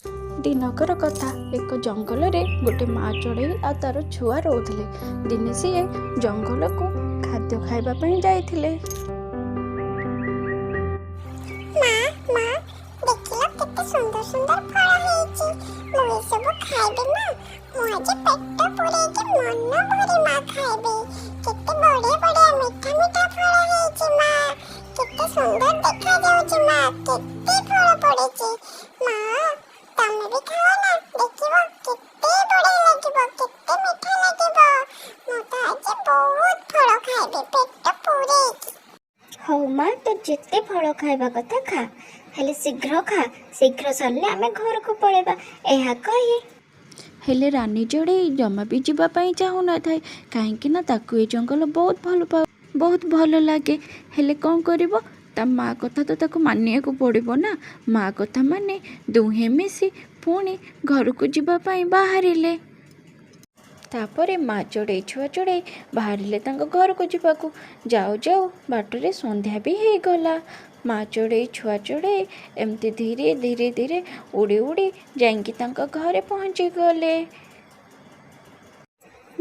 ଦିନକର କଥା, ଏକ ଜଙ୍ଗଲରେ ଗୋଟେ ମା ଚଢ଼େଇ ଆଉ ତାର ଛୁଆ ରହୁଥିଲେ। ଦିନେ ସିଏ ଜଙ୍ଗଲକୁ ଖାଦ୍ୟ ଖାଇବା ପାଇଁ ଯାଇଥିଲେ। ମା ମା ଦେଖିଲ କେତେ ସୁନ୍ଦର ସୁନ୍ଦର ଫଳ ହେଇଛି। ମୁଁ ଏସବୁ ଖାଇବି ମା। ମୁଁ ଆଜି ପେଟ ପୁରେଇକି ମନ ଭରି ମା ଖାଇବି। କେତେ ବଢିଆ ବଢିଆ ମିଠା ମିଠା ଫଳ ହେଇଛି ମା। କେତେ ସୁନ୍ଦର ଦେଖାଯାଉଛି ମା। କେତେ ଫଳ ପଡିଛି ମା। ତମେ ବି ଖାଅ ନା, ଦେଖିବ କେତେ ବଢିଆ ଲାଗିବ, କେତେ ମିଠା ଲାଗିବ। ମୁଁ ତ ଆଜି ବହୁତ ଫଳ ଖାଇବି ପେଟ ପୁରେଇକି। ହଉ ମା, ତୁ ଯେତେ ଫଳ ଖାଇବା କଥା ଖା, ହେଲେ ଶୀଘ୍ର ଖା। ଶୀଘ୍ର ସରିଲେ ଆମେ ଘରକୁ ପଳେଇବା। ଏହା କହି ହେଲେ ରାନୀ ଚଢ଼େଇ ଜମା ବି ଯିବା ପାଇଁ ଚାହୁଁନଥାଏ, କାହିଁକି ନା ତାକୁ ଏ ଜଙ୍ଗଲ ବହୁତ ଭଲ ଲାଗେ। ହେଲେ କ'ଣ କରିବ, ତା ମା କଥା ତ ତାକୁ ମାନିବାକୁ ପଡ଼ିବ ନା। ମା କଥା ମାନେ ଦୁହେଁ ମିଶି ପୁଣି ଘରକୁ ଯିବା ପାଇଁ ବାହାରିଲେ। ତାପରେ ମା ଚଢ଼େଇ ଛୁଆ ଚଢ଼େଇ ବାହାରିଲେ ତାଙ୍କ ଘରକୁ ଯିବାକୁ। ଯାଉ ଯାଉ ବାଟରେ ସନ୍ଧ୍ୟା ବି ହେଇଗଲା। ମା ଚଢ଼େଇ ଛୁଆ ଚଢ଼େଇ ଏମିତି ଧୀରେ ଧୀରେ ଧୀରେ ଉଡ଼ି ଉଡ଼ି ଯାଇକି ତାଙ୍କ ଘରେ ପହଞ୍ଚିଗଲେ।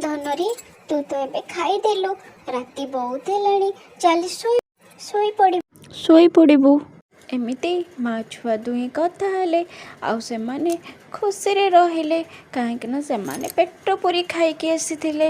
ଧନରେ, ତୁ ତ ଏବେ ଖାଇଦେଲୁ, ରାତି ବହୁତ ହେଲାଣି, ଚାଲି ଶୋଇପଡ଼ିବୁ। ଏମିତି ମା ଛୁଆ ଦୁହେଁ କଥା ହେଲେ, ଆଉ ସେମାନେ ଖୁସିରେ ରହିଲେ, କାହିଁକି ନା ସେମାନେ ପେଟ ପୁରି ଖାଇକି ଆସିଥିଲେ।